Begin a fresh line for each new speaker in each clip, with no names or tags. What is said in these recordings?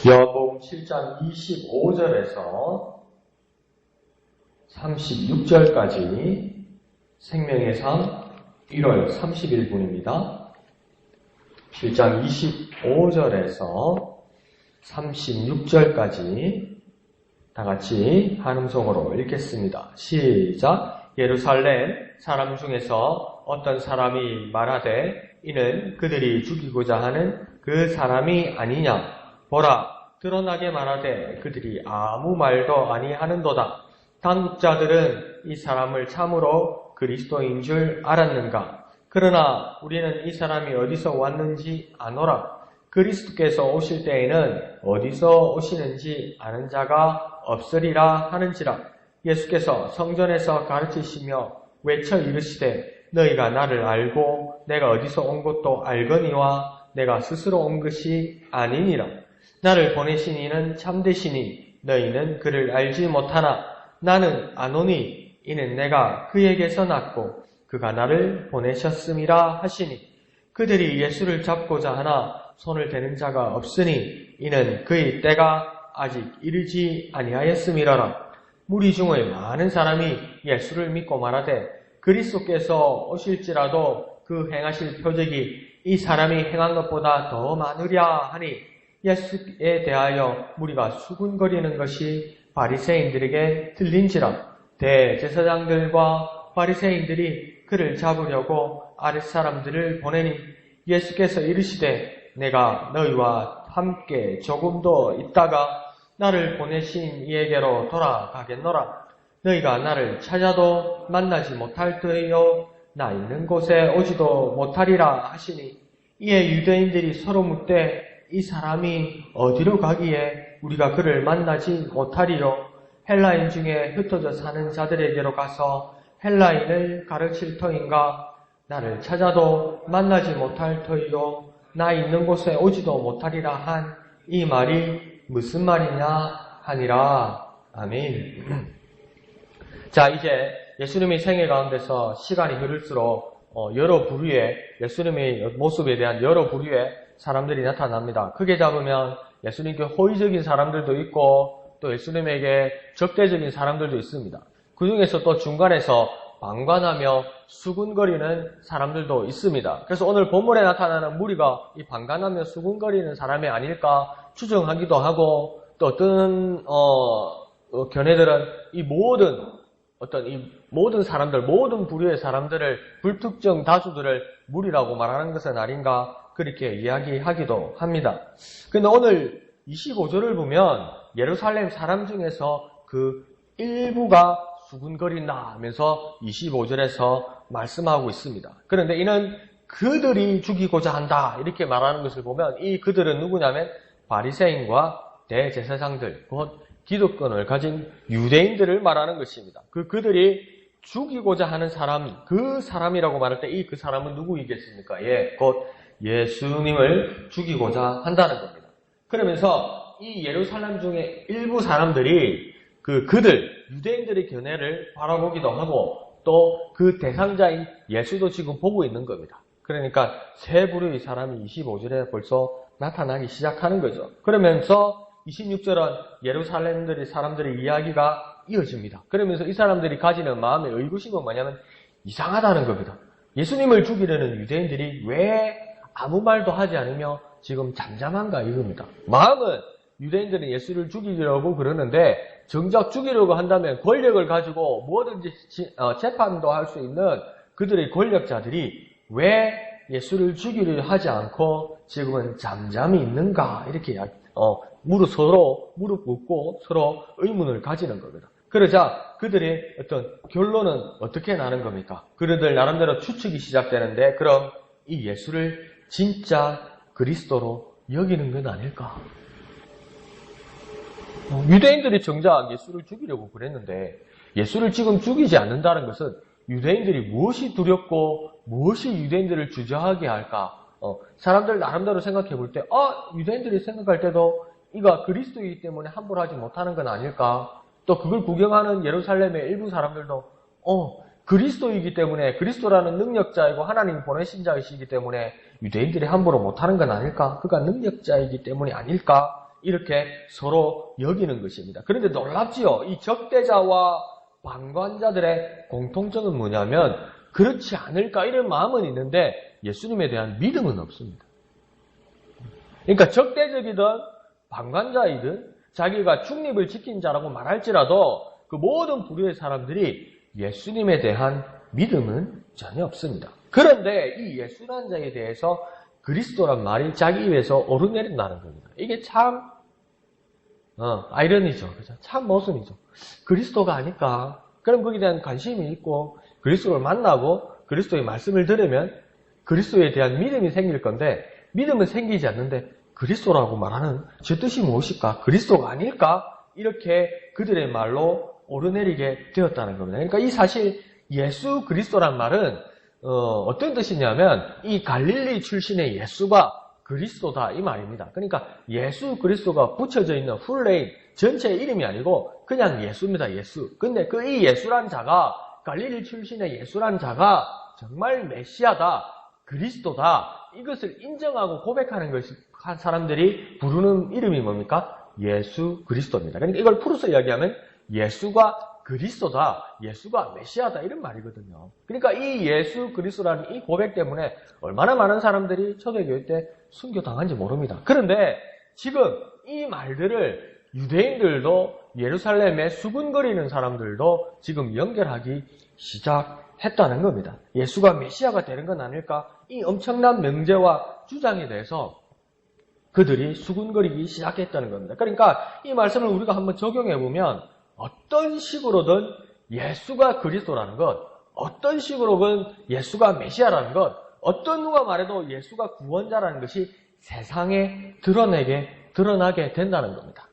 요한복음 7장 25절에서 36절까지 생명의 삶 1월 30일분입니다. 7장 25절에서 36절까지 다같이 한음성으로 읽겠습니다. 시작. 예루살렘 사람 중에서 어떤 사람이 말하되 이는 그들이 죽이고자 하는 그 사람이 아니냐. 보라, 드러나게 말하되 그들이 아무 말도 아니하는도다. 당국자들은 이 사람을 참으로 그리스도인 줄 알았는가? 그러나 우리는 이 사람이 어디서 왔는지 아노라. 그리스도께서 오실 때에는 어디서 오시는지 아는 자가 없으리라 하는지라. 예수께서 성전에서 가르치시며 외쳐 이르시되 너희가 나를 알고 내가 어디서 온 것도 알거니와 내가 스스로 온 것이 아니니라. 나를 보내신 이는 참되시니 너희는 그를 알지 못하나 나는 아노니 이는 내가 그에게서 났고 그가 나를 보내셨음이라 하시니 그들이 예수를 잡고자 하나 손을 대는 자가 없으니 이는 그의 때가 아직 이르지 아니하였음이라라. 무리 중에 많은 사람이 예수를 믿고 말하되 그리스도께서 오실지라도 그 행하실 표적이 이 사람이 행한 것보다 더 많으랴 하니 예수에 대하여 무리가 수군거리는 것이 바리새인들에게 들린지라. 대제사장들과 바리새인들이 그를 잡으려고 아랫사람들을 보내니 예수께서 이르시되 내가 너희와 함께 조금도 있다가 나를 보내신 이에게로 돌아가겠노라. 너희가 나를 찾아도 만나지 못할 터이요 나 있는 곳에 오지도 못하리라 하시니 이에 유대인들이 서로 묻되 이 사람이 어디로 가기에 우리가 그를 만나지 못하리요? 헬라인 중에 흩어져 사는 자들에게로 가서 헬라인을 가르칠 터인가? 나를 찾아도 만나지 못할 터이요? 나 있는 곳에 오지도 못하리라 한 이 말이 무슨 말이냐 하니라. 아멘. 자, 이제 예수님의 생애 가운데서 시간이 흐를수록 여러 부류의 예수님의 모습에 대한 여러 부류의 사람들이 나타납니다. 크게 잡으면 예수님께 호의적인 사람들도 있고 또 예수님에게 적대적인 사람들도 있습니다. 그 중에서 또 중간에서 방관하며 수군거리는 사람들도 있습니다. 그래서 오늘 본문에 나타나는 무리가 이 방관하며 수군거리는 사람이 아닐까 추정하기도 하고 또 어떤 견해들은 이 모든 사람들, 모든 부류의 사람들을 불특정 다수들을 무리라고 말하는 것은 아닌가 그렇게 이야기하기도 합니다. 근데 오늘 25절을 보면 예루살렘 사람 중에서 그 일부가 수군거린다 하면서 25절에서 말씀하고 있습니다. 그런데 이는 그들이 죽이고자 한다 이렇게 말하는 것을 보면 이 그들은 누구냐면 바리새인과 대제사장들, 곧 기득권을 가진 유대인들을 말하는 것입니다. 그들이 죽이고자 하는 사람, 그 사람이라고 말할 때 이 그 사람은 누구이겠습니까? 곧 예수님을 죽이고자 한다는 겁니다. 그러면서 이 예루살렘 중에 일부 사람들이 그들, 유대인들의 견해를 바라보기도 하고 또 그 대상자인 예수도 지금 보고 있는 겁니다. 그러니까 세 부류의 사람이 25절에 벌써 나타나기 시작하는 거죠. 그러면서 26절은 예루살렘들의 사람들의 이야기가 이어집니다. 그러면서 이 사람들이 가지는 마음의 의구심은 뭐냐면 이상하다는 겁니다. 예수님을 죽이려는 유대인들이 왜 아무 말도 하지 않으며 지금 잠잠한가 이겁니다. 마음은 유대인들은 예수를 죽이려고 그러는데 정작 죽이려고 한다면 권력을 가지고 뭐든지 재판도 할 수 있는 그들의 권력자들이 왜 예수를 죽이려 하지 않고 지금은 잠잠히 있는가 이렇게 서로 무릎 꿇고 서로 의문을 가지는 겁니다. 그러자 그들의 어떤 결론은 어떻게 나는 겁니까? 그들들 나름대로 추측이 시작되는데 그럼 이 예수를 진짜 그리스도로 여기는 건 아닐까? 유대인들이 정작 예수를 죽이려고 그랬는데 예수를 지금 죽이지 않는다는 것은 유대인들이 무엇이 두렵고 무엇이 유대인들을 주저하게 할까? 사람들 나름대로 생각해 볼 때 유대인들이 생각할 때도 이가 그리스도이기 때문에 함부로 하지 못하는 건 아닐까? 또 그걸 구경하는 예루살렘의 일부 사람들도 그리스도이기 때문에 그리스도라는 능력자이고 하나님 보내신 자이시기 때문에 유대인들이 함부로 못하는 건 아닐까? 그가 능력자이기 때문이 아닐까? 이렇게 서로 여기는 것입니다. 그런데 놀랍지요. 이 적대자와 방관자들의 공통점은 뭐냐면 그렇지 않을까 이런 마음은 있는데 예수님에 대한 믿음은 없습니다. 그러니까 적대적이든 방관자이든 자기가 중립을 지킨 자라고 말할지라도 그 모든 부류의 사람들이 예수님에 대한 믿음은 전혀 없습니다. 그런데 이 예수라는 자에 대해서 그리스도란 말이 자기 입에서 오르내린다는 겁니다. 이게 참 아이러니죠. 그죠? 참 모순이죠. 그리스도가 아닐까? 그럼 거기에 대한 관심이 있고 그리스도를 만나고 그리스도의 말씀을 들으면 그리스도에 대한 믿음이 생길 건데 믿음은 생기지 않는데 그리스도라고 말하는 저 뜻이 무엇일까? 그리스도가 아닐까? 이렇게 그들의 말로 오르내리게 되었다는 겁니다. 그러니까 이 사실 예수 그리스도란 말은 어떤 뜻이냐면 이 갈릴리 출신의 예수가 그리스도다 이 말입니다. 그러니까 예수 그리스도가 붙여져 있는 풀네임 전체의 이름이 아니고 그냥 예수입니다. 예수. 근데 그 이 예수란 자가 갈릴리 출신의 예수란 자가 정말 메시아다, 그리스도다 이것을 인정하고 고백하는 것이 사람들이 부르는 이름이 뭡니까? 예수 그리스도입니다. 그러니까 이걸 풀어서 이야기하면 예수가 그리스도다, 예수가 메시아다 이런 말이거든요. 그러니까 이 예수 그리스도라는 이 고백 때문에 얼마나 많은 사람들이 초대교회 때 순교당한지 모릅니다. 그런데 지금 이 말들을 유대인들도 예루살렘에 수군거리는 사람들도 지금 연결하기 시작했다는 겁니다. 예수가 메시아가 되는 건 아닐까? 이 엄청난 명제와 주장에 대해서 그들이 수군거리기 시작했다는 겁니다. 그러니까 이 말씀을 우리가 한번 적용해보면 어떤 식으로든 예수가 그리스도라는 것, 어떤 식으로든 예수가 메시아라는 것, 어떤 누가 말해도 예수가 구원자라는 것이 세상에 드러나게 된다는 겁니다.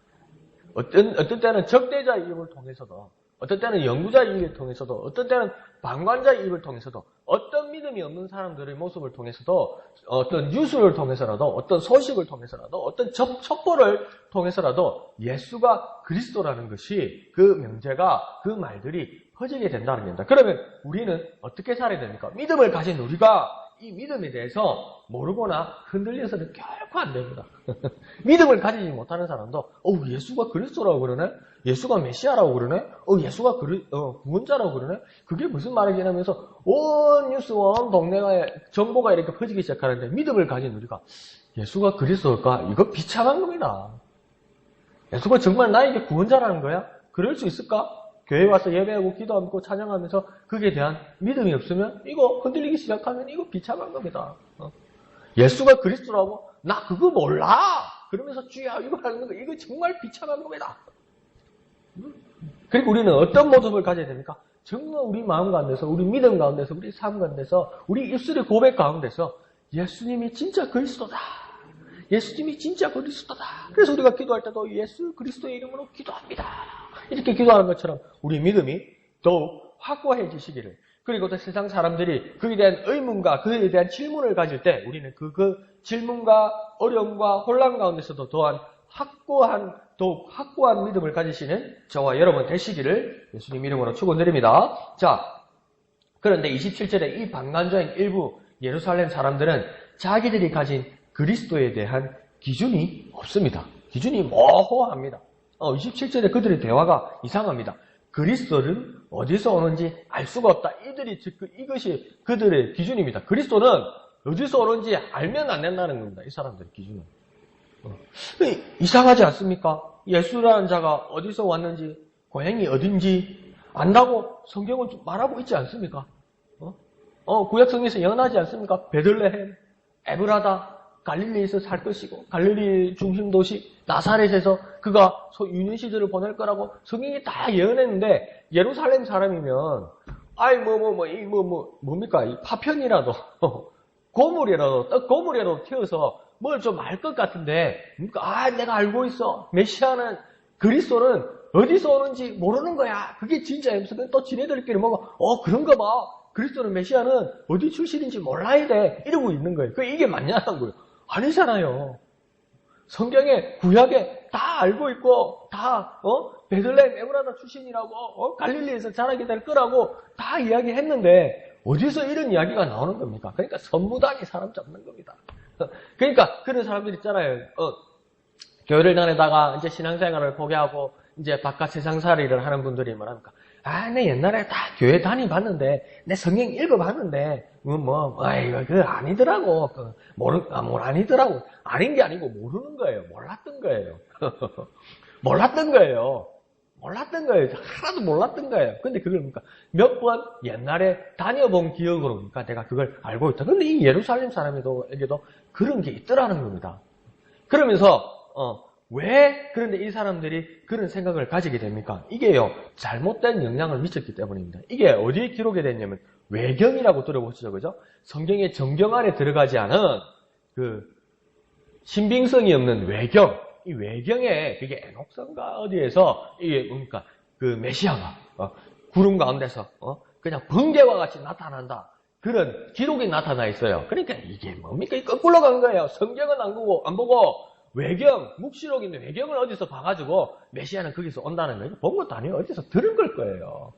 어떤 때는 적대자의 입을 통해서도, 어떤 때는 연구자의 입을 통해서도, 어떤 때는 방관자의 입을 통해서도, 어떤 믿음이 없는 사람들의 모습을 통해서도, 어떤 뉴스를 통해서라도, 어떤 소식을 통해서라도, 어떤 첩보를 통해서라도 예수가 그리스도라는 것이 그 명제가, 그 말들이 퍼지게 된다는 겁니다. 그러면 우리는 어떻게 살아야 됩니까? 믿음을 가진 우리가 이 믿음에 대해서 모르거나 흔들려서는 결코 안 됩니다. 믿음을 가지지 못하는 사람도 예수가 그리스도라고 그러네? 예수가 메시아라고 그러네? 예수가 구원자라고 그러네? 그게 무슨 말이냐 하면서 온 뉴스, 온 동네가 정보가 이렇게 퍼지기 시작하는데 믿음을 가진 우리가 예수가 그리스도일까? 이거 비참한 겁니다. 예수가 정말 나에게 구원자라는 거야? 그럴 수 있을까? 교회 와서 예배하고 기도하고 찬양하면서 그게 대한 믿음이 없으면 이거 흔들리기 시작하면 이거 비참한 겁니다. 예수가 그리스도라고? 나 그거 몰라! 그러면서 주야 이거 하는 거 이거 정말 비참한 겁니다. 그리고 우리는 어떤 모습을 가져야 됩니까? 정말 우리 마음 가운데서 우리 믿음 가운데서 우리 삶 가운데서 우리 입술의 고백 가운데서 예수님이 진짜 그리스도다. 예수님이 진짜 그리스도다. 그래서 우리가 기도할 때도 예수 그리스도의 이름으로 기도합니다. 이렇게 기도하는 것처럼 우리 믿음이 더욱 확고해지시기를 그리고 또 세상 사람들이 그에 대한 의문과 그에 대한 질문을 가질 때 우리는 그 질문과 어려움과 혼란 가운데서도 더욱 확고한 믿음을 가지시는 저와 여러분 되시기를 예수님 이름으로 축원드립니다. 자, 그런데 27절에 이 방관자인 일부 예루살렘 사람들은 자기들이 가진 그리스도에 대한 기준이 없습니다. 기준이 모호합니다. 27절에 그들의 대화가 이상합니다. 그리스도는 어디서 오는지 알 수가 없다. 이것이 그들의 기준입니다. 그리스도는 어디서 오는지 알면 안 된다는 겁니다. 이 사람들의 기준은. 이상하지 않습니까? 예수라는 자가 어디서 왔는지, 고향이 어딘지 안다고 성경은 말하고 있지 않습니까? 구약성경에서 연하지 않습니까? 베들레헴, 에브라다, 갈릴리에서 살 것이고 갈릴리 중심 도시 나사렛에서 그가 유년 시절을 보낼 거라고 성경이 다 예언했는데 예루살렘 사람이면 뭡니까? 이 파편이라도 고물이라도 떡 고물이라도 튀어서 뭘 좀 알 것 같은데 내가 알고 있어. 메시아는 그리스도는 어디서 오는지 모르는 거야. 그게 진짜야. 그래서 또 지네들끼리 그런가 봐. 그리스도는 메시아는 어디 출신인지 몰라야 돼. 이러고 있는 거예요. 이게 맞냐는 거예요. 아니잖아요. 성경에 구약에 다 알고 있고 다 베들레헴 에브라다 출신이라고 갈릴리에서 자라게 될 거라고 다 이야기했는데 어디서 이런 이야기가 나오는 겁니까? 그러니까 선무당이 사람 잡는 겁니다. 그러니까 그런 사람들 있잖아요. 교회를 다니다가 이제 신앙생활을 포기하고 이제 바깥 세상살이를 하는 분들이 뭐랍니까? 내 옛날에 다 교회 다녀봤는데, 내 성경 읽어봤는데, 그거 아니더라고. 뭘 아니더라고. 아닌 게 아니고 모르는 거예요. 몰랐던 거예요. 몰랐던 거예요. 하나도 몰랐던 거예요. 근데 그걸 그러니까 몇 번 옛날에 다녀본 기억으로 그러니까 내가 그걸 알고 있다. 근데 이 예루살렘 사람에게도 그런 게 있더라는 겁니다. 그러면서, 왜 그런데 이 사람들이 그런 생각을 가지게 됩니까? 이게요, 잘못된 영향을 미쳤기 때문입니다. 이게 어디에 기록이 됐냐면, 외경이라고 들어보시죠, 그죠? 성경의 정경 안에 들어가지 않은 그 신빙성이 없는 외경, 이 외경에 그게 에녹서인가 어디에서 이게 뭡니까? 그 메시아가 구름 가운데서 그냥 번개와 같이 나타난다. 그런 기록이 나타나 있어요. 그러니까 이게 뭡니까? 거꾸로 간 거예요. 성경은 안 보고 외경, 묵시록인데 외경을 어디서 봐가지고 메시아는 거기서 온다는 거예요. 본 것도 아니에요. 어디서 들은 걸 거예요.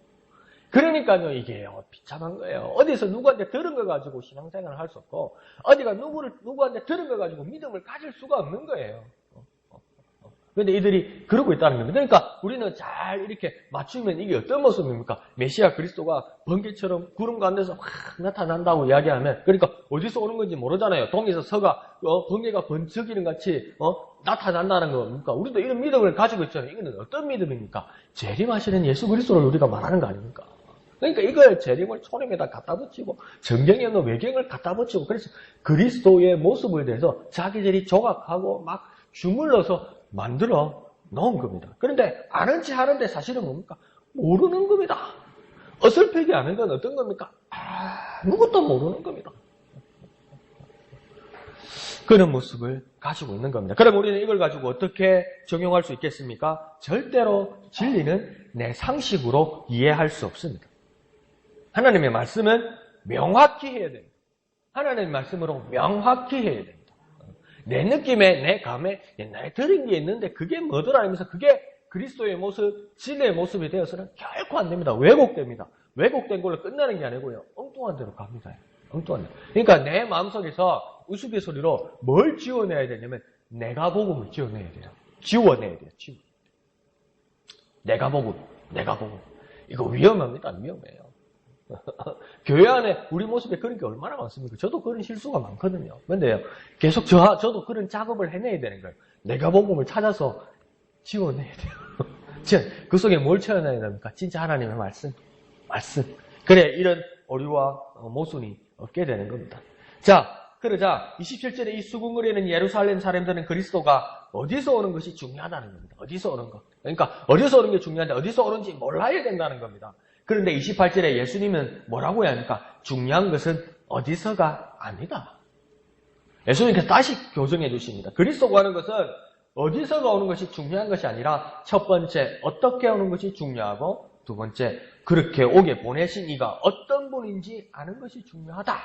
그러니까요, 이게 비참한 거예요. 어디서 누구한테 들은 거 가지고 신앙생활을 할 수 없고, 어디가 누구한테 들은 거 가지고 믿음을 가질 수가 없는 거예요. 그런데 이들이 그러고 있다는 겁니다. 그러니까 우리는 잘 이렇게 맞추면 이게 어떤 모습입니까? 메시아 그리스도가 번개처럼 구름 가운데서 확 나타난다고 이야기하면, 그러니까 어디서 오는 건지 모르잖아요. 동에서 서가 번개가 번쩍이는 같이 나타난다는 겁니까? 우리도 이런 믿음을 가지고 있잖아요. 이거는 어떤 믿음입니까? 재림하시는 예수 그리스도를 우리가 말하는 거 아닙니까? 그러니까 이걸 재림을 초림에다 갖다 붙이고 성경에 있는 외경을 갖다 붙이고, 그래서 그리스도의 모습을 대해서 자기들이 조각하고 막 주물러서 만들어 놓은 겁니다. 그런데 아는 체 하는데 사실은 뭡니까? 모르는 겁니다. 어설프게 아는 건 어떤 겁니까? 아무것도 모르는 겁니다. 그런 모습을 가지고 있는 겁니다. 그럼 우리는 이걸 가지고 어떻게 적용할 수 있겠습니까? 절대로 진리는 내 상식으로 이해할 수 없습니다. 하나님의 말씀은 명확히 해야 됩니다. 하나님의 말씀으로 명확히 해야 됩니다. 내 느낌에, 내 감에 옛날에 들은 게 있는데 그게 뭐더라 하면서 그게 그리스도의 모습, 진리의 모습이 되어서는 결코 안 됩니다. 왜곡됩니다. 왜곡된 걸로 끝나는 게 아니고요. 엉뚱한 대로 갑니다. 엉뚱한 대로. 그러니까 내 마음속에서 우스갯소리로 뭘 지워내야 되냐면 내가 복음을 지워내야 돼요. 지워내야 돼요. 내가 복음. 이거 위험합니다. 위험해요. 교회 안에 우리 모습에 그런 게 얼마나 많습니까? 저도 그런 실수가 많거든요. 그런데요, 계속 저도 그런 작업을 해내야 되는 거예요. 내가 복음을 찾아서 지워내야 돼요. 그 속에 뭘 채워내야 됩니까? 진짜 하나님의 말씀. 그래, 이런 오류와 모순이 없게 되는 겁니다. 자, 그러자 27절에 이 수군거리는 예루살렘 사람들은 그리스도가 어디서 오는 것이 중요하다는 겁니다. 어디서 오는 것. 그러니까 어디서 오는 게 중요한데 어디서 오는지 몰라야 된다는 겁니다. 그런데 28절에 예수님은 뭐라고 해야 합니까? 중요한 것은 어디서가 아니다. 예수님께서 다시 교정해 주십니다. 그리스도가 하는 것은 어디서가 오는 것이 중요한 것이 아니라 첫 번째, 어떻게 오는 것이 중요하고 두 번째, 그렇게 오게 보내신 이가 어떤 분인지 아는 것이 중요하다.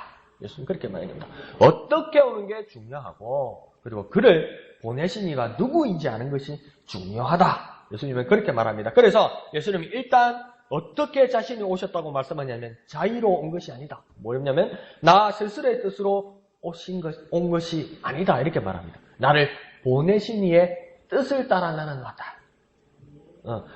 예수님 그렇게 말합니다. 어떻게 오는 게 중요하고 그리고 그를 보내신 이가 누구인지 아는 것이 중요하다. 예수님은 그렇게 말합니다. 그래서 예수님이 일단 어떻게 자신이 오셨다고 말씀하냐면 자의로 온 것이 아니다. 뭐였냐면 나 스스로의 뜻으로 온 것이 아니다. 이렇게 말합니다. 나를 보내신 이의 뜻을 따라 나는 왔다.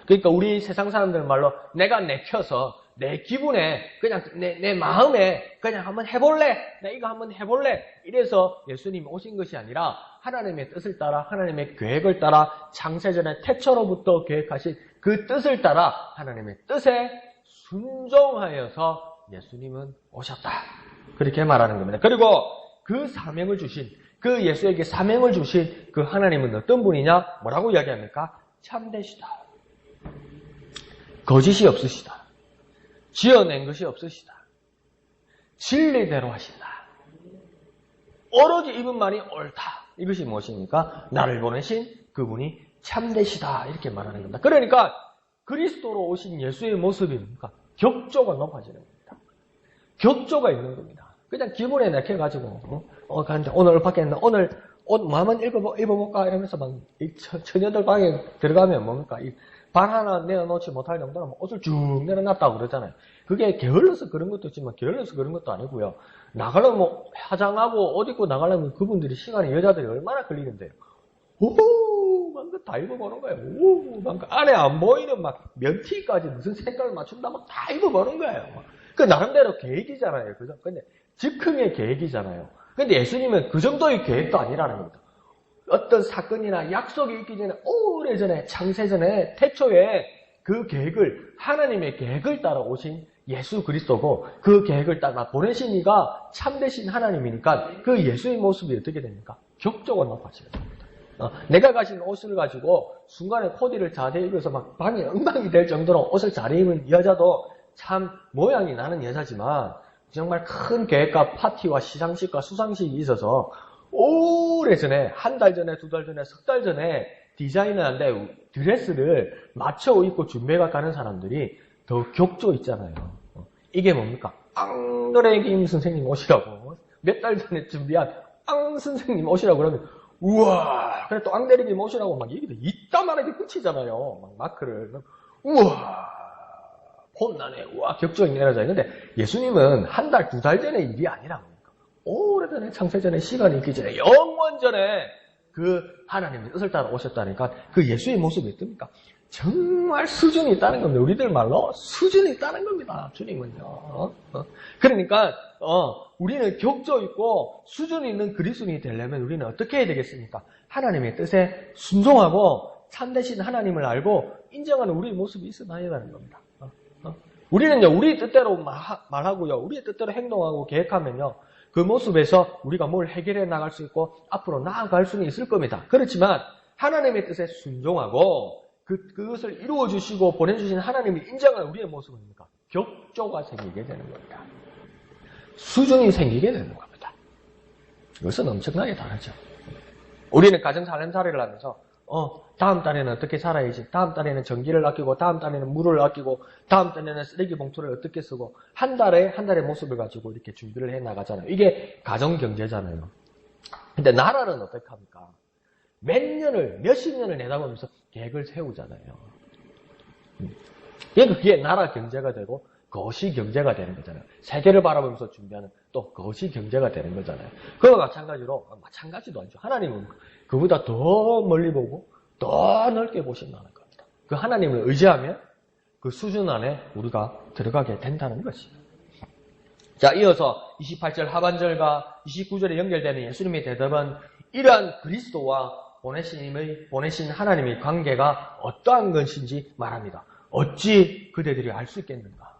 그러니까 우리 세상 사람들 말로 내가 내켜서 내 기분에 그냥 내 마음에 그냥 한번 해볼래. 나 이거 한번 해볼래. 이래서 예수님이 오신 것이 아니라 하나님의 뜻을 따라 하나님의 계획을 따라 창세전에 태초로부터 계획하신 그 뜻을 따라 하나님의 뜻에 순종하여서 예수님은 오셨다. 그렇게 말하는 겁니다. 그리고 그 사명을 주신 그 예수에게 사명을 주신 그 하나님은 어떤 분이냐? 뭐라고 이야기합니까? 참되시다. 거짓이 없으시다. 지어낸 것이 없으시다. 진리대로 하신다. 오로지 이분만이 옳다. 이것이 무엇입니까? 나를 보내신 그분이 참되시다. 이렇게 말하는 겁니다. 그러니까 그리스도로 오신 예수의 모습입니까? 격조가 높아지는 겁니다. 격조가 있는 겁니다. 그냥 기분에 내켜가지고 오늘 얼파겠나 오늘 옷 뭐 한번 입어볼까 이러면서 막 처녀들 방에 들어가면 뭡니까? 발 하나 내어놓지 못할 정도로 옷을 쭉 내려놨다고 그러잖아요. 그게 게을러서 그런 것도 있지만 게을러서 그런 것도 아니고요. 나가려면 화장하고 옷 입고 나가려면 그분들이 시간이 여자들이 얼마나 걸리는데요. 오, 막 다 입어보는 거예요. 오, 막 안에 안 보이는 막 면티까지 무슨 색깔을 맞춘다 막 다 입어보는 거예요. 그 나름대로 계획이잖아요. 그죠? 근데 즉흥의 계획이잖아요. 근데 예수님은 그 정도의 계획도 아니라는 겁니다. 어떤 사건이나 약속이 있기 전에 오래전에 창세전에 태초에 그 계획을 하나님의 계획을 따라 오신 예수 그리스도고 그 계획을 따라 보내신 이가 참되신 하나님이니까 그 예수의 모습이 어떻게 됩니까? 격적으로 높아지는 겁니다. 내가 가진 옷을 가지고 순간에 코디를 잘 입어서 막 방이 엉망이 될 정도로 옷을 잘 입은 여자도 참 모양이 나는 여자지만 정말 큰 계획과 파티와 시상식과 수상식이 있어서 오래전에 한 달 전에 두 달 전에 석 달 전에 디자이너한테 드레스를 맞춰 입고 준비가 가는 사람들이 더 격조 있잖아요. 이게 뭡니까? 앙드레 김 선생님 옷이라고 몇 달 전에 준비한 앙 선생님 옷이라고 그러면 우와 그래 또 앙드레 김 옷이라고 막 얘기도 이따만하게 붙이잖아요. 막 마크를 우와 폼나네 우와 격조있네 이러잖아요. 근데 예수님은 한 달 두 달 전의 일이 아니라고 오래전에 창세전에 시간이 있기 전에 영원 전에 그 하나님의 뜻을 따라 오셨다니까 그 예수의 모습이 어떻습니까? 정말 수준이 있다는 겁니다. 우리들 말로 수준이 있다는 겁니다. 주님은요. 그러니까 우리는 격조 있고 수준이 있는 그리스도인이 되려면 우리는 어떻게 해야 되겠습니까? 하나님의 뜻에 순종하고 참되신 하나님을 알고 인정하는 우리의 모습이 있어야 되는 겁니다. 우리는요 우리 뜻대로 말하고요 우리의 뜻대로 행동하고 계획하면요 그 모습에서 우리가 뭘 해결해 나갈 수 있고 앞으로 나아갈 수는 있을 겁니다. 그렇지만 하나님의 뜻에 순종하고 그것을 이루어 주시고 보내주신 하나님을 인정하는 우리의 모습은 뭡니까? 격조가 생기게 되는 겁니다. 수준이 생기게 되는 겁니다. 이것은 엄청나게 다르죠. 우리는 가정 살림살이를 하면서 다음 달에는 어떻게 살아야지, 다음 달에는 전기를 아끼고, 다음 달에는 물을 아끼고, 다음 달에는 쓰레기 봉투를 어떻게 쓰고, 한 달의 모습을 가지고 이렇게 준비를 해 나가잖아요. 이게 가정 경제잖아요. 근데 나라는 어떻게 합니까? 몇십 년을 내다보면서 계획을 세우잖아요. 그러니까 그게 나라 경제가 되고, 거시 경제가 되는 거잖아요. 세계를 바라보면서 준비하는 또 거시 경제가 되는 거잖아요. 그와 마찬가지도 아니죠. 하나님은 그보다 더 멀리 보고 더 넓게 보신다는 겁니다. 그 하나님을 의지하면 그 수준 안에 우리가 들어가게 된다는 것이에요. 자, 이어서 28절 하반절과 29절에 연결되는 예수님의 대답은 이러한 그리스도와 보내신 하나님의 관계가 어떠한 것인지 말합니다. 어찌 그대들이 알 수 있겠는가?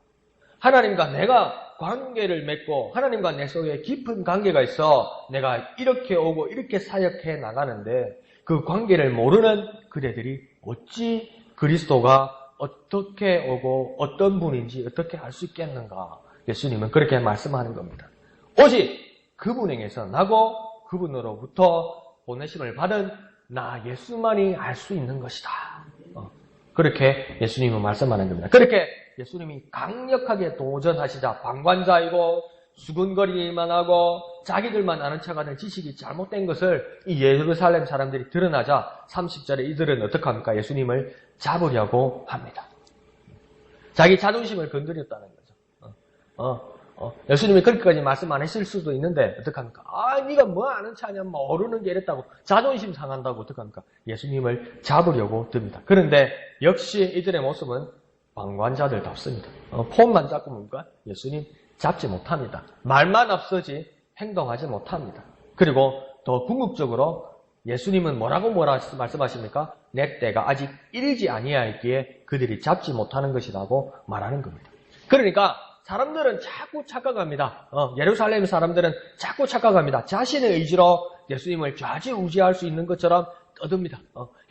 하나님과 내가 관계를 맺고 하나님과 내 속에 깊은 관계가 있어 내가 이렇게 오고 이렇게 사역해 나가는데 그 관계를 모르는 그대들이 어찌 그리스도가 어떻게 오고 어떤 분인지 어떻게 알 수 있겠는가? 예수님은 그렇게 말씀하는 겁니다. 오직 그분에게서 나고 그분으로부터 보내심을 받은 나 예수만이 알 수 있는 것이다. 그렇게 예수님은 말씀하는 겁니다. 그렇게 예수님이 강력하게 도전하시자 방관자이고 수근거리기만 하고 자기들만 아는 척하는 지식이 잘못된 것을 이 예루살렘 사람들이 드러나자 30절에 이들은 어떻게 합니까? 예수님을 잡으려고 합니다. 자기 자존심을 건드렸다는 거죠. 예수님이 그렇게까지 말씀 안 했을 수도 있는데 어떡합니까? 네가 뭐 아는 척하냐 모르는 게 이랬다고 자존심 상한다고 어떡합니까? 예수님을 잡으려고 듭니다. 그런데 역시 이들의 모습은 방관자들답습니다. 폼만 잡고 뭡니까? 예수님 잡지 못합니다. 말만 앞서지 행동하지 못합니다. 그리고 더 궁극적으로 예수님은 뭐라고 말씀하십니까? 내 때가 아직 이르지 아니하였기에 그들이 잡지 못하는 것이라고 말하는 겁니다. 그러니까 사람들은 자꾸 착각합니다. 예루살렘 사람들은 자꾸 착각합니다. 자신의 의지로 예수님을 좌지우지할 수 있는 것처럼 떠듭니다.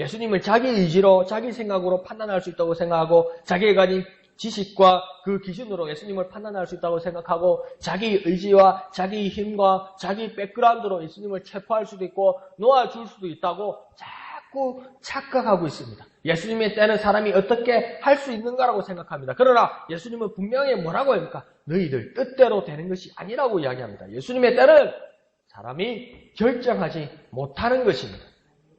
예수님을 자기 의지로 자기 생각으로 판단할 수 있다고 생각하고 자기가 가진 지식과 그 기준으로 예수님을 판단할 수 있다고 생각하고 자기 의지와 자기 힘과 자기 백그라운드로 예수님을 체포할 수도 있고 놓아줄 수도 있다고 자꾸 착각하고 있습니다. 예수님의 때는 사람이 어떻게 할 수 있는가라고 생각합니다. 그러나 예수님은 분명히 뭐라고 합니까? 너희들 뜻대로 되는 것이 아니라고 이야기합니다. 예수님의 때는 사람이 결정하지 못하는 것입니다.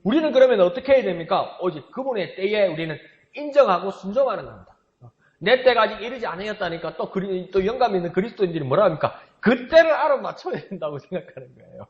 우리는 그러면 어떻게 해야 됩니까? 오직 그분의 때에 우리는 인정하고 순종하는 겁니다. 내 때가 아직 이르지 않았다니까 또 영감 있는 그리스도인들이 뭐라 합니까? 그때를 알아맞혀야 된다고 생각하는 거예요.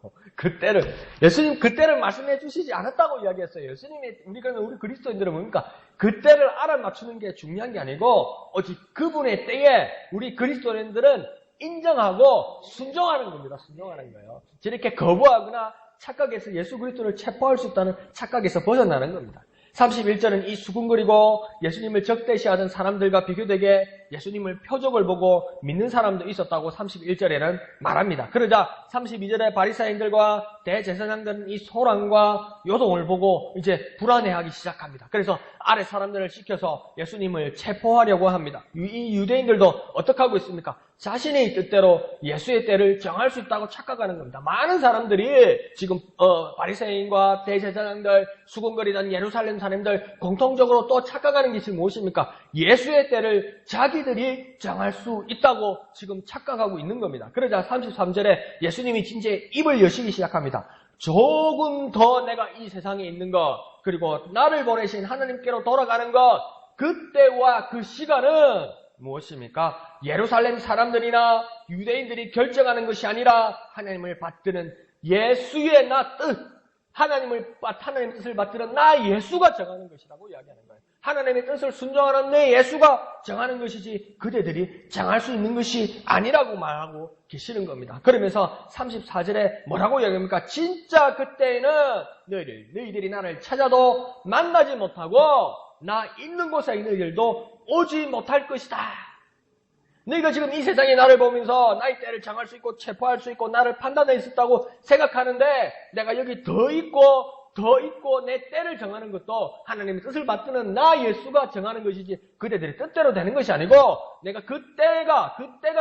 예수님 그때를 말씀해 주시지 않았다고 이야기했어요. 예수님이, 우리 그리스도인들은 뭡니까? 그때를 알아맞추는 게 중요한 게 아니고, 오직 그분의 때에 우리 그리스도인들은 인정하고 순종하는 겁니다. 순종하는 거예요. 저렇게 거부하거나 착각해서 예수 그리스도를 체포할 수 있다는 착각에서 벗어나는 겁니다. 31절은 이 수군거리고 예수님을 적대시하던 사람들과 비교되게 예수님을 표적을 보고 믿는 사람도 있었다고 31절에는 말합니다. 그러자 32절에 바리사인들과 대제사장들은 이 소란과 요동을 보고 이제 불안해하기 시작합니다. 그래서 아래 사람들을 시켜서 예수님을 체포하려고 합니다. 이 유대인들도 어떻게 하고 있습니까? 자신의 뜻대로 예수의 때를 정할 수 있다고 착각하는 겁니다. 많은 사람들이 지금 바리새인과 대제사장들, 수군거리던 예루살렘 사람들 공통적으로 또 착각하는 것이 무엇입니까? 예수의 때를 자기들이 정할 수 있다고 지금 착각하고 있는 겁니다. 그러자 33절에 예수님이 진짜 입을 여시기 시작합니다. 조금 더 내가 이 세상에 있는 것, 그리고 나를 보내신 하나님께로 돌아가는 것, 그때와 그 시간은 무엇입니까? 예루살렘 사람들이나 유대인들이 결정하는 것이 아니라 하나님을 받드는 예수의 나 뜻, 하나님의 뜻을 받드는 나 예수가 정하는 것이라고 이야기하는 거예요. 하나님의 뜻을 순종하는 내 예수가 정하는 것이지 그대들이 정할 수 있는 것이 아니라고 말하고 계시는 겁니다. 그러면서 34절에 뭐라고 이야기합니까? 진짜 그때에는 너희들이 나를 찾아도 만나지 못하고 나 있는 곳에 너희들도 오지 못할 것이다. 너희가 지금 이 세상에 나를 보면서 나의 때를 정할 수 있고 체포할 수 있고 나를 판단할 수 있다고 생각하는데 내가 여기 더 있고 내 때를 정하는 것도 하나님의 뜻을 받드는 나 예수가 정하는 것이지 그대들의 뜻대로 되는 것이 아니고 내가 그때가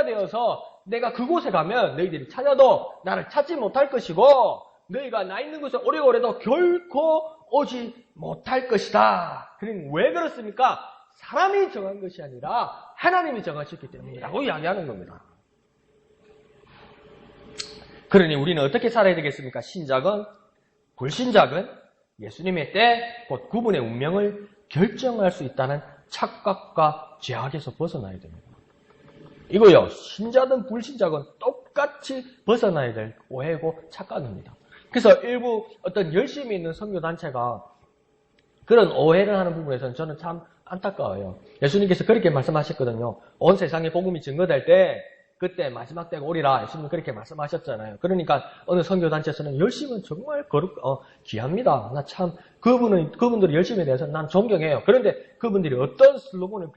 되어서 내가 그곳에 가면 너희들이 찾아도 나를 찾지 못할 것이고 너희가 나 있는 곳에 오래오래도 결코 오지 못할 것이다. 그럼 왜 그렇습니까? 사람이 정한 것이 아니라 하나님이 정하셨기 때문이라고 이야기하는 겁니다. 그러니 우리는 어떻게 살아야 되겠습니까? 신작은, 불신작은 예수님의 때, 곧 그분의 운명을 결정할 수 있다는 착각과 죄악에서 벗어나야 됩니다. 이거요, 신자든 불신자든 똑같이 벗어나야 될 오해고 착각입니다. 그래서 일부 어떤 열심히 있는 선교단체가 그런 오해를 하는 부분에서는 저는 참 안타까워요. 예수님께서 그렇게 말씀하셨거든요. 온 세상에 복음이 증거될 때 그때 마지막 때가 오리라. 예수님 그렇게 말씀하셨잖아요. 그러니까 어느 선교단체에서는 열심은 정말 귀합니다. 나 참 그분들의 열심에 대해서 난 존경해요. 그런데 그분들이 어떤 슬로건을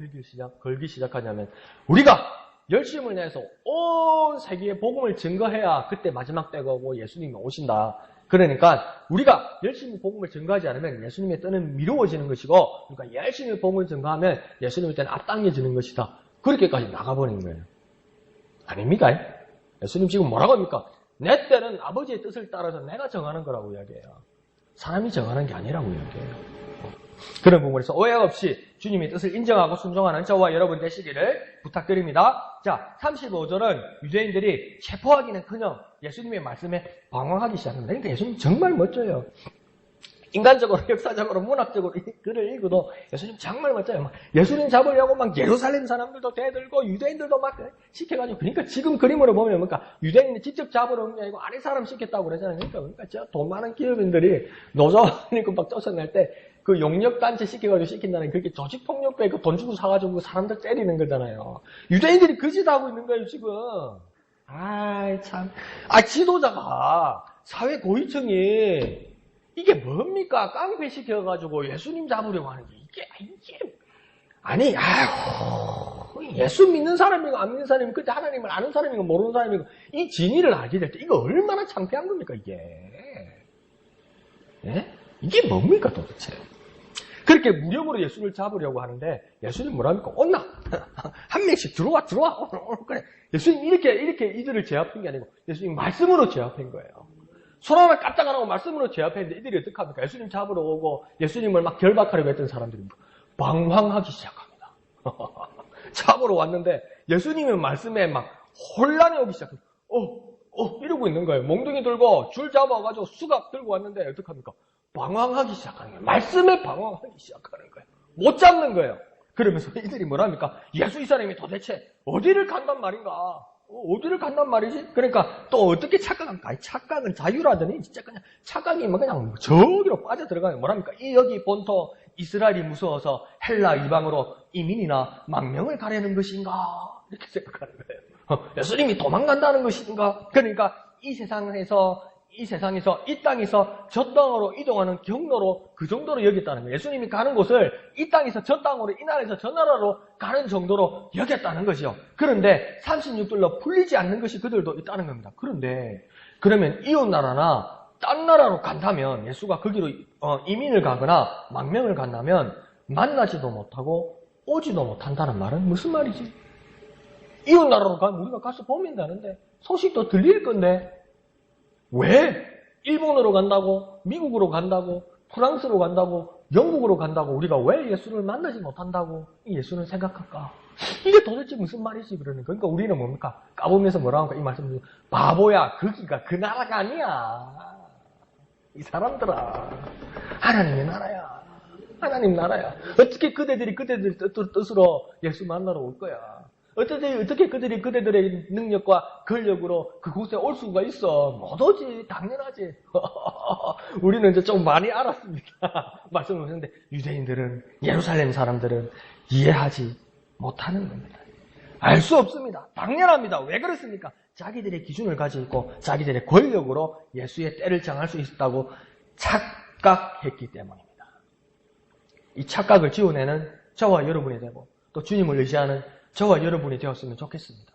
걸기 시작하냐면 우리가 열심을 내서 온 세계에 복음을 증거해야 그때 마지막 때가 오고 예수님이 오신다. 그러니까 우리가 열심히 복음을 증거하지 않으면 예수님의 때는 미루어지는 것이고 그러니까 열심히 복음을 증거하면 예수님의 때는 앞당겨지는 것이다. 그렇게까지 나가버리는 거예요. 아닙니까? 예수님 지금 뭐라고 합니까? 내 때는 아버지의 뜻을 따라서 내가 정하는 거라고 이야기해요. 사람이 정하는 게 아니라고 이야기해요. 그런 부분에서 오해 없이 주님의 뜻을 인정하고 순종하는 저와 여러분 되시기를 부탁드립니다. 자, 35절은 유대인들이 체포하기는커녕 예수님의 말씀에 방황하기 시작합니다. 그러니까 예수님 정말 멋져요. 인간적으로, 역사적으로, 문학적으로 글을 읽어도 예수님 정말 멋져요. 막 예수님 잡으려고 막 예루살렘 사람들도 대들고 유대인들도 막 시켜가지고 그러니까 지금 그림으로 보면 뭔가 유대인이 직접 잡으러 온 게 아니고 아래 사람 시켰다고 그러잖아요. 그러니까 저 돈 많은 기업인들이 노조니까 막 쫓아낼 때 그 용역단체 시켜가지고 시킨다는 그게 조직폭력배 그 돈 주고 사가지고 그 사람들 때리는 거잖아요. 유대인들이 그 짓 하고 있는 거예요, 지금. 아이, 참. 지도자가, 사회 고위층이, 이게 뭡니까? 깡패 시켜가지고 예수님 잡으려고 하는 게, 아니, 예수 믿는 사람이고 안 믿는 사람이고, 그때 하나님을 아는 사람이고 모르는 사람이고, 이 진리를 알게 될 때, 이거 얼마나 창피한 겁니까, 이게? 예? 이게 뭡니까, 도대체? 그렇게 무력으로 예수를 잡으려고 하는데 예수님 뭐랍니까? 온나 한 명씩 들어와 그래. 예수님 이렇게 이들을 제압한 게 아니고 예수님 말씀으로 제압한 거예요. 손 하나 깜짝 안 하고 말씀으로 제압했는데 이들이 어떻게 합니까? 예수님 잡으러 오고 예수님을 막 결박하려고 했던 사람들이 방황하기 시작합니다. 잡으러 왔는데 예수님의 말씀에 막 혼란이 오기 시작합니다. 이러고 있는 거예요. 몽둥이 들고 줄 잡아가지고 수갑 들고 왔는데 어떻게 합니까? 방황하기 시작하는 거예요. 말씀에 방황하기 시작하는 거예요. 못 잡는 거예요. 그러면서 이들이 뭐랍니까? 예수 이 사람이 도대체 어디를 간단 말인가? 어디를 간단 말이지? 그러니까 또 어떻게 착각할까? 착각은 자유라더니 진짜 그냥 착각이 뭐 그냥 저기로 빠져 들어가요. 뭐랍니까? 이 여기 본토 이스라엘이 무서워서 헬라 이방으로 이민이나 망명을 가려는 것인가? 이렇게 생각하는 거예요. 예수님이 도망간다는 것인가? 그러니까 이 세상에서 이 땅에서 저 땅으로 이동하는 경로로 그 정도로 여겼다는 거예요. 예수님이 가는 곳을 이 땅에서 저 땅으로, 이 나라에서 저 나라로 가는 정도로 여겼다는 것이요. 그런데 36들로 풀리지 않는 것이 그들도 있다는 겁니다. 그런데 그러면 이웃 나라나 딴 나라로 간다면, 예수가 거기로 이민을 가거나 망명을 간다면 만나지도 못하고 오지도 못한다는 말은 무슨 말이지? 이웃 나라로 가면 우리가 가서 보면 되는데 소식도 들릴 건데 왜 일본으로 간다고, 미국으로 간다고, 프랑스로 간다고, 영국으로 간다고 우리가 왜 예수를 만나지 못한다고 이 예수는 생각할까? 이게 도대체 무슨 말이지? 그러니까 우리는 뭡니까? 까보면서 뭐라고 할까? 이 말씀, 바보야, 거기가 그 나라가 아니야. 이 사람들아, 하나님의 나라야. 하나님 나라야. 어떻게 그대들이 그대들 뜻으로 예수 만나러 올 거야? 어떻게 그대들의 능력과 권력으로 그곳에 올 수가 있어? 못 오지. 당연하지. 우리는 이제 좀 많이 알았습니다. 말씀을 하셨는데 유대인들은, 예루살렘 사람들은 이해하지 못하는 겁니다. 알 수 없습니다. 당연합니다. 왜 그렇습니까? 자기들의 기준을 가지고 있고 자기들의 권력으로 예수의 때를 정할 수 있다고 착각했기 때문입니다. 이 착각을 지워내는 저와 여러분이 되고 또 주님을 의지하는 저와 여러분이 되었으면 좋겠습니다.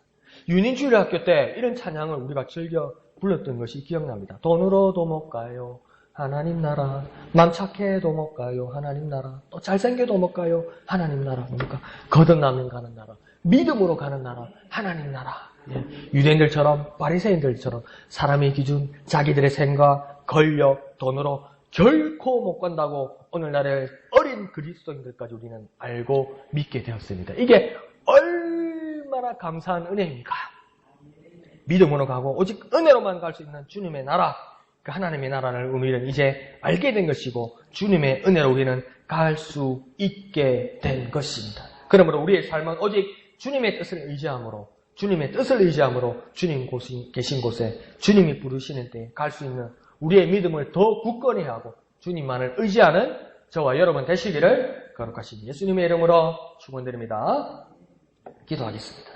유인주일학교 때 이런 찬양을 우리가 즐겨 불렀던 것이 기억납니다. 돈으로도 못 가요. 하나님 나라. 맘 착해도 못 가요. 하나님 나라. 또 잘생겨도 못 가요. 하나님 나라. 뭡니까? 거듭나면 가는 나라. 믿음으로 가는 나라. 하나님 나라. 예. 유대인들처럼 바리새인들처럼 사람의 기준, 자기들의 생각, 권력, 돈으로 결코 못 간다고 오늘날의 어린 그리스도인들까지 우리는 알고 믿게 되었습니다. 이게 얼마나 감사한 은혜입니까? 믿음으로 가고 오직 은혜로만 갈 수 있는 주님의 나라, 그 하나님의 나라를 우리는 이제 알게 된 것이고 주님의 은혜로 우리는 갈 수 있게 된 것입니다. 그러므로 우리의 삶은 오직 주님의 뜻을 의지함으로 주님 계신 곳에 주님이 부르시는 때에 갈 수 있는 우리의 믿음을 더 굳건히 하고 주님만을 의지하는 저와 여러분 되시기를 거룩하신 예수님의 이름으로 축원드립니다. 기도하겠습니다.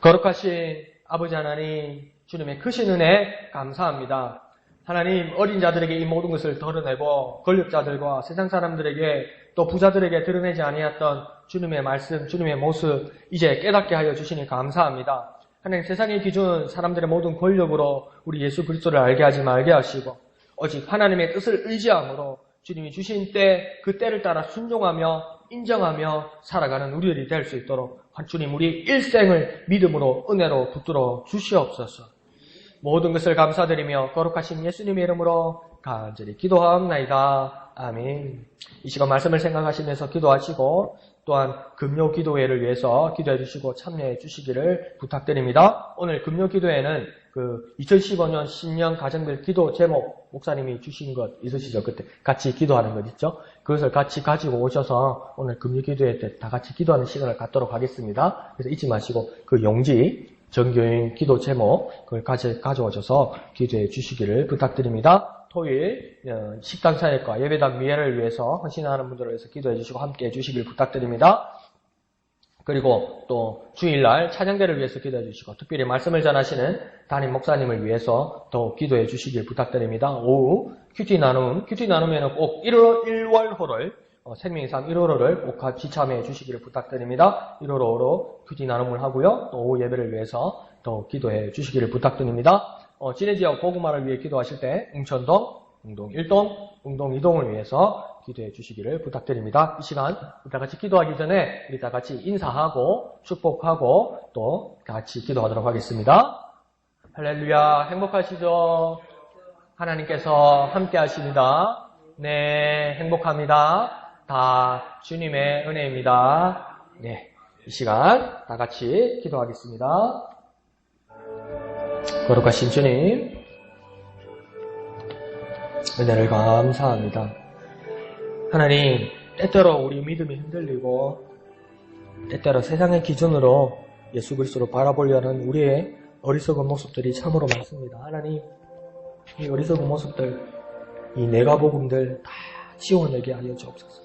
거룩하신 아버지 하나님, 주님의 크신 은혜 감사합니다. 하나님, 어린 자들에게 이 모든 것을 덜어내고 권력자들과 세상 사람들에게 또 부자들에게 드러내지 아니했던 주님의 말씀, 주님의 모습 이제 깨닫게 하여 주시니 감사합니다. 하나님, 세상의 기준, 사람들의 모든 권력으로 우리 예수 그리스도를 알게 하지 말게 하시고 오직 하나님의 뜻을 의지함으로 주님이 주신 때, 그 때를 따라 순종하며 인정하며 살아가는 우리들이 될 수 있도록 주님 우리 일생을 믿음으로 은혜로 붙들어 주시옵소서. 모든 것을 감사드리며 거룩하신 예수님의 이름으로 간절히 기도하옵나이다. 아멘. 이 시간 말씀을 생각하시면서 기도하시고 또한 금요 기도회를 위해서 기도해 주시고 참여해 주시기를 부탁드립니다. 오늘 금요 기도회는 2015년 신년 가정별 기도 제목 목사님이 주신 것 있으시죠? 그때 같이 기도하는 것 있죠? 그것을 같이 가지고 오셔서 오늘 금요 기도회 때 다 같이 기도하는 시간을 갖도록 하겠습니다. 그래서 잊지 마시고 그 용지 정교인 기도 제목 그걸 가져오셔서 기도해 주시기를 부탁드립니다. 토요일 식당 사역과 예배당 미애를 위해서 헌신하는 분들을 위해서 기도해 주시고 함께 해 주시길 부탁드립니다. 그리고 또 주일날 찬양대를 위해서 기도해 주시고 특별히 말씀을 전하시는 담임 목사님을 위해서 더 기도해 주시길 부탁드립니다. 오후 큐티 나눔에는 꼭 1월호를 생명의 삶 1월호를 꼭 같이 참여해 주시기를 부탁드립니다. 1월호로 큐티 나눔을 하고요. 또 오후 예배를 위해서 더 기도해 주시기를 부탁드립니다. 진해지역 고구마를 위해 기도하실 때 웅천동, 웅동 1동, 웅동 2동을 위해서 기도해 주시기를 부탁드립니다. 이 시간 우리 다 같이 기도하기 전에 우리 다 같이 인사하고 축복하고 또 같이 기도하도록 하겠습니다. 할렐루야. 행복하시죠? 하나님께서 함께 하십니다. 네, 행복합니다. 다 주님의 은혜입니다. 네, 이 시간 다 같이 기도하겠습니다. 거룩하신 주님, 은혜를 감사합니다. 하나님, 때때로 우리 믿음이 흔들리고 때때로 세상의 기준으로 예수 그리스도로 바라보려는 우리의 어리석은 모습들이 참으로 많습니다. 하나님, 이 어리석은 모습들, 이 내가복음들 다 지워내게 하여 주옵소서.